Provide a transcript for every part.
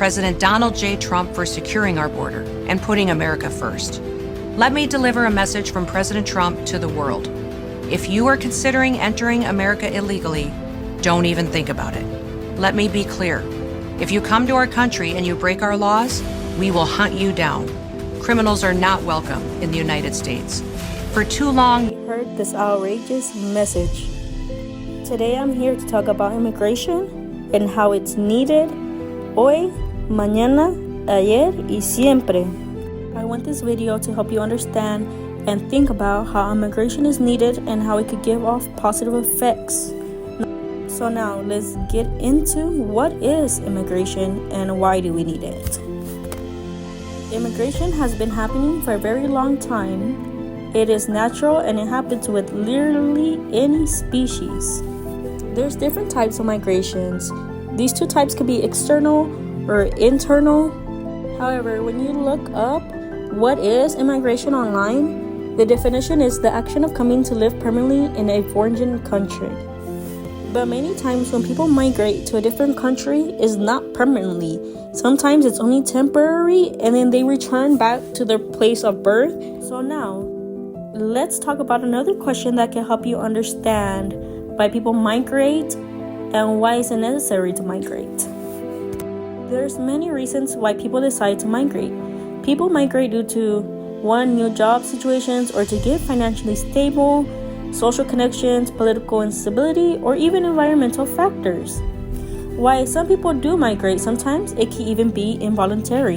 President Donald J. Trump for securing our border and putting America first. Let me deliver a message from President Trump to the world. If you are considering entering America illegally, don't even think about it. Let me be clear. If you come to our country and you break our laws, we will hunt you down. Criminals are not welcome in the United States. For too long, we heard this outrageous message. Today I'm here to talk about immigration and how it's needed hoy, mañana, ayer y siempre. I want this video to help you understand and think about how immigration is needed and how it could give off positive effects. So now let's get into what is immigration and why do we need it. Immigration has been happening for a very long time. It is natural and it happens with literally any species. There's different types of migrations. These two types could be external or internal. However, when you look up what is immigration online, the definition is the action of coming to live permanently in a foreign country. But many times when people migrate to a different country, it's not permanently. Sometimes it's only temporary and then they return back to their place of birth. So now, let's talk about another question that can help you understand why people migrate and why is it necessary to migrate. There's many reasons why people decide to migrate. People migrate due to one, new job situations or to get financially stable, social connections, political instability, or even environmental factors. Why some people do migrate, sometimes it can even be involuntary.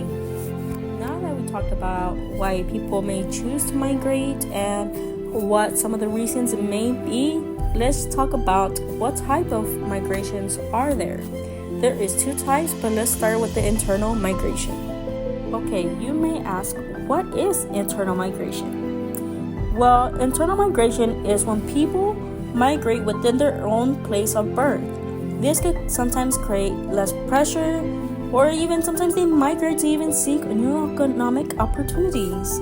Now that we talked about why people may choose to migrate and what some of the reasons it may be, let's talk about what type of migrations are there. There is two types, but let's start with the internal migration. Okay, you may ask, what is internal migration? Well, internal migration is when people migrate within their own place of birth. This could sometimes create less pressure, or even sometimes they migrate to even seek new economic opportunities.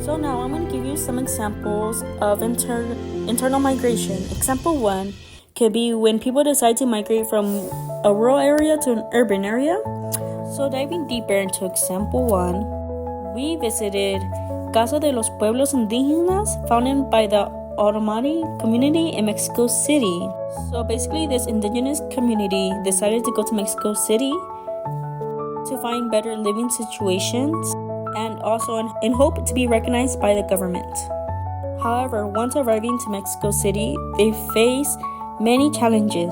So now I'm going to give you some examples of internal migration. Example 1 could be when people decide to migrate from a rural area to an urban area. So diving deeper into example 1, we visited Casa de los Pueblos Indígenas, founded by the Otomani community in Mexico City. So basically this indigenous community decided to go to Mexico City to find better living situations and also in hope to be recognized by the government. However, once arriving to Mexico City, they faced many challenges.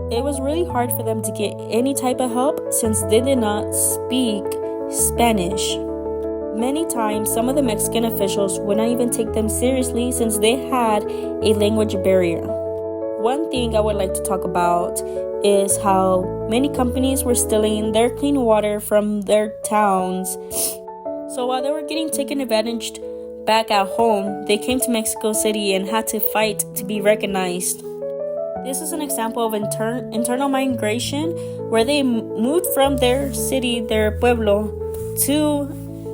It was really hard for them to get any type of help since they did not speak Spanish. Many times, some of the Mexican officials would not even take them seriously since they had a language barrier. One thing I would like to talk about is how many companies were stealing their clean water from their towns. So while they were getting taken advantage back at home, they came to Mexico City and had to fight to be recognized. This is an example of internal migration where they moved from their city, their pueblo, to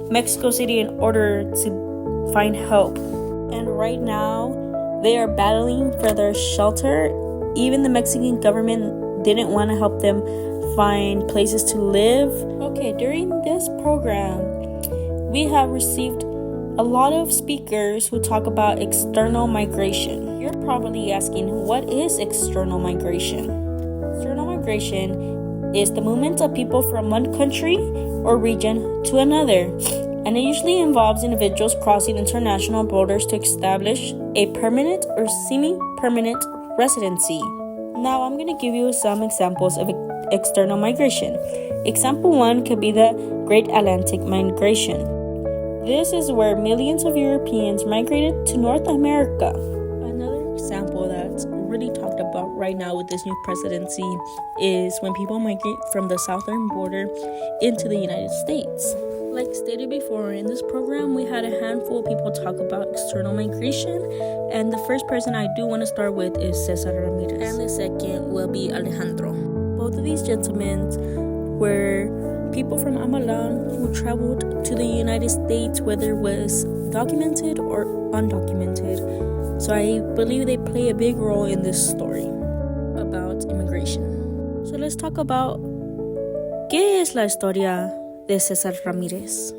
Mexico City in order to find help. And right now, they are battling for their shelter. Even the Mexican government didn't want to help them find places to live. Okay, during this program, we have received a lot of speakers who talk about external migration. You're probably asking, what is external migration? External migration is the movement of people from one country or region to another, and it usually involves individuals crossing international borders to establish a permanent or semi-permanent residency. Now I'm going to give you some examples of external migration. Example 1 could be the Great Atlantic Migration. This is where millions of Europeans migrated to North America. Another example that's really talked about right now with this new presidency is when people migrate from the southern border into the United States. Like stated before, in this program, we had a handful of people talk about external migration, and the first person I do want to start with is Cesar Ramirez, and the second will be Alejandro. Both of these gentlemen were people from Amalan who traveled to the United States, whether it was documented or undocumented. So I believe they play a big role in this story about immigration. So let's talk about ¿Qué es la historia de Cesar Ramírez?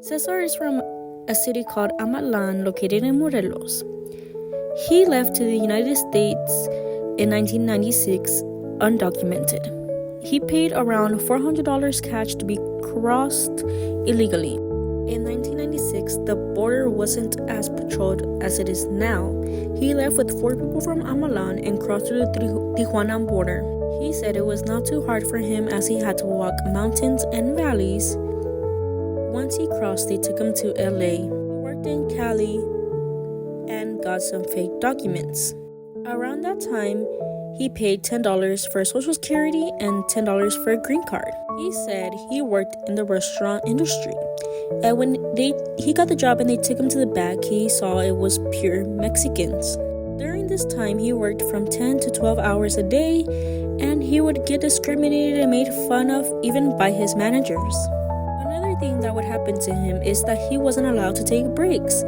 Cesar is from a city called Amatlan, located in Morelos. He left to the United States in 1996 undocumented. He paid around $400 cash to be crossed illegally. In 1996, the border wasn't as patrolled as it is now. He left with 4 people from Amalan and crossed through the Tijuana border. He said it was not too hard for him as he had to walk mountains and valleys. Once he crossed, they took him to LA. He worked in Cali and got some fake documents. Around that time, he paid $10 for Social Security and $10 for a green card. He said he worked in the restaurant industry. And when he got the job and they took him to the back, he saw it was pure Mexicans. During this time, he worked from 10 to 12 hours a day, and he would get discriminated and made fun of even by his managers. Another thing that would happen to him is that he wasn't allowed to take breaks.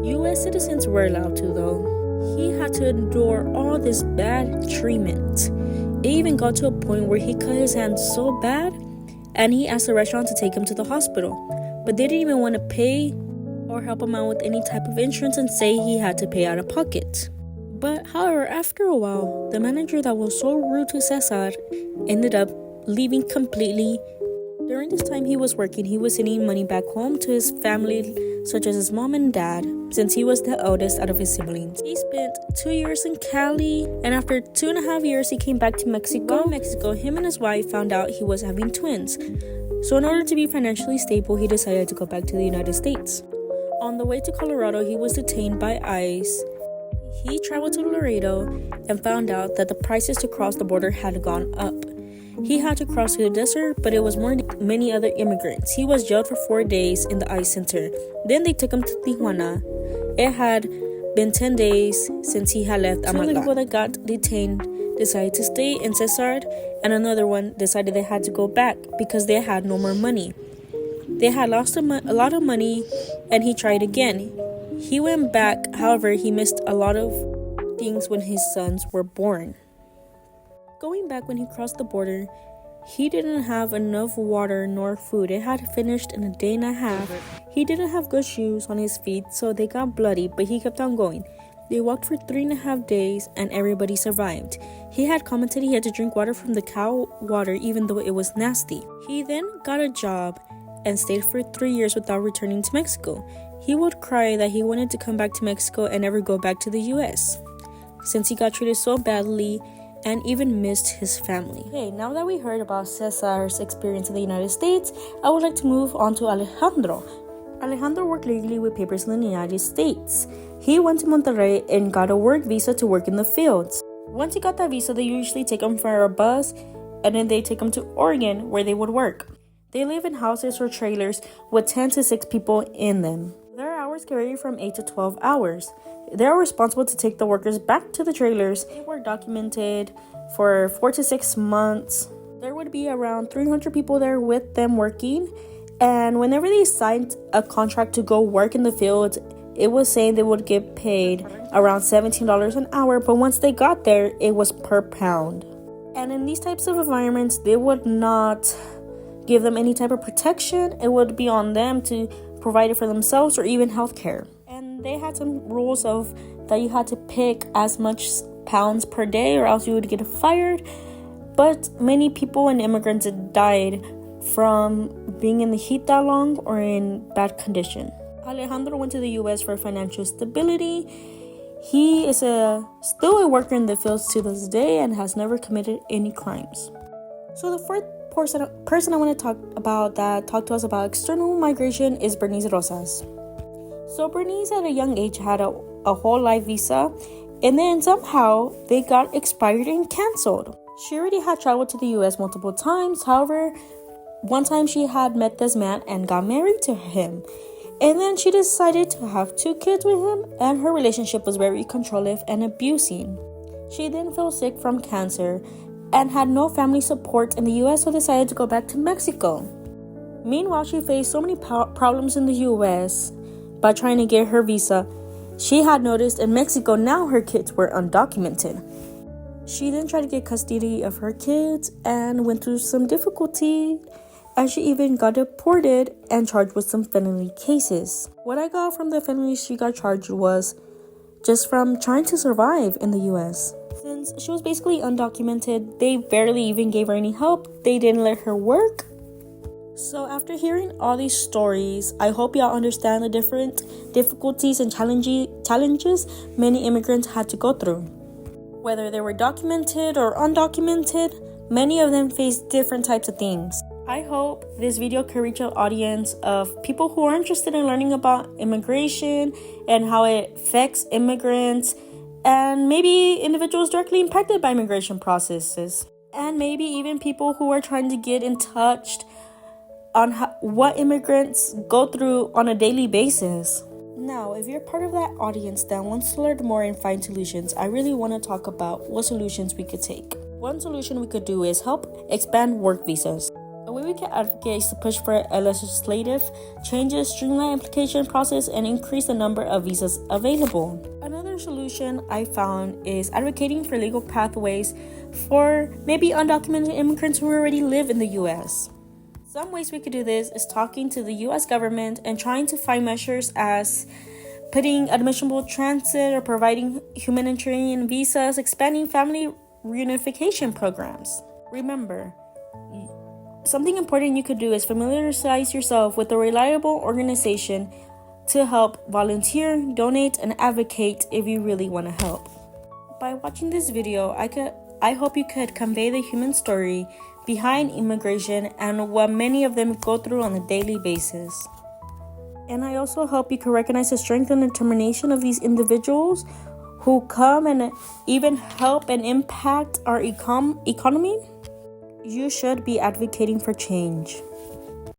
US citizens were allowed to, though. He had to endure all this bad treatment. It even got to a point where he cut his hand so bad, and he asked the restaurant to take him to the hospital. But they didn't even want to pay or help him out with any type of insurance and say he had to pay out of pocket. But however, after a while, the manager that was so rude to Cesar ended up leaving completely. During this time he was working, he was sending money back home to his family, such as his mom and dad, since he was the eldest out of his siblings. He spent 2 years in Cali, and after 2.5 years, he came back to Mexico. In Mexico, him and his wife found out he was having twins. So in order to be financially stable, he decided to go back to the United States. On the way to Colorado, he was detained by ICE. He traveled to Laredo and found out that the prices to cross the border had gone up. He had to cross through the desert, but it was more than many other immigrants. He was jailed for 4 days in the ICE center. Then they took him to Tijuana. It had been 10 days since he had left Amatla. Two of the people that got detained decided to stay in Cesar, and another one decided they had to go back because they had no more money. They had lost a lot of money, and he tried again. He went back, however, he missed a lot of things when his sons were born. Going back when he crossed the border, he didn't have enough water nor food. It had finished in a day and a half. He didn't have good shoes on his feet, so they got bloody, but he kept on going. They walked for 3.5 days, and everybody survived. He had commented he had to drink water from the cow water, even though it was nasty. He then got a job and stayed for 3 years without returning to Mexico. He would cry that he wanted to come back to Mexico and never go back to the US, since he got treated so badly and even missed his family. Okay, now that we heard about Cesar's experience in the United States, I would like to move on to Alejandro. Alejandro worked legally with papers in the United States. He went to Monterrey and got a work visa to work in the fields. Once he got that visa, they usually take him for a bus, and then they take him to Oregon, where they would work. They live in houses or trailers with 10 to 6 people in them. Their hours vary from 8 to 12 hours. They are responsible to take the workers back to the trailers. They were documented for 4 to 6 months. There would be around 300 people there with them working. And whenever they signed a contract to go work in the field, it was saying they would get paid around $17 an hour. But once they got there, it was per pound. And in these types of environments, they would not give them any type of protection. It would be on them to provide it for themselves or even healthcare. And they had some rules of that you had to pick as much pounds per day or else you would get fired. But many people and immigrants had from being in the heat that long or in bad condition. Alejandro went to the US for financial stability. He is still a worker in the fields to this day and has never committed any crimes. So the fourth person I want to talk to us about external migration is Bernice Rosas. So Bernice at a young age had a whole life visa, and then somehow they got expired and canceled. She already had traveled to the US multiple times. However, one time she had met this man and got married to him. And then she decided to have 2 kids with him, and her relationship was very controlling and abusing. She then fell sick from cancer and had no family support in the US, so decided to go back to Mexico. Meanwhile, she faced so many problems in the US by trying to get her visa. She had noticed in Mexico now her kids were undocumented. She then tried to get custody of her kids and went through some difficulty, and she even got deported and charged with some felony cases. What I got from the felony she got charged was just from trying to survive in the US. Since she was basically undocumented, they barely even gave her any help. They didn't let her work. So after hearing all these stories, I hope y'all understand the different difficulties and challenges many immigrants had to go through. Whether they were documented or undocumented, many of them faced different types of things. I hope this video can reach an audience of people who are interested in learning about immigration and how it affects immigrants, and maybe individuals directly impacted by immigration processes, and maybe even people who are trying to get in touch on what immigrants go through on a daily basis. Now, if you're part of that audience that wants to learn more and find solutions, I really want to talk about what solutions we could take. One solution we could do is help expand work visas. A way we can advocate is to push for a legislative changes, streamline application process, and increase the number of visas available. Another solution I found is advocating for legal pathways for maybe undocumented immigrants who already live in the U.S. Some ways we could do this is talking to the U.S. government and trying to find measures as putting admissible transit or providing humanitarian visas, expanding family reunification programs. Remember, something important you could do is familiarize yourself with a reliable organization to help volunteer, donate, and advocate if you really want to help. By watching this video, I hope you could convey the human story behind immigration and what many of them go through on a daily basis. And I also hope you can recognize the strength and determination of these individuals who come and even help and impact our economy. You should be advocating for change.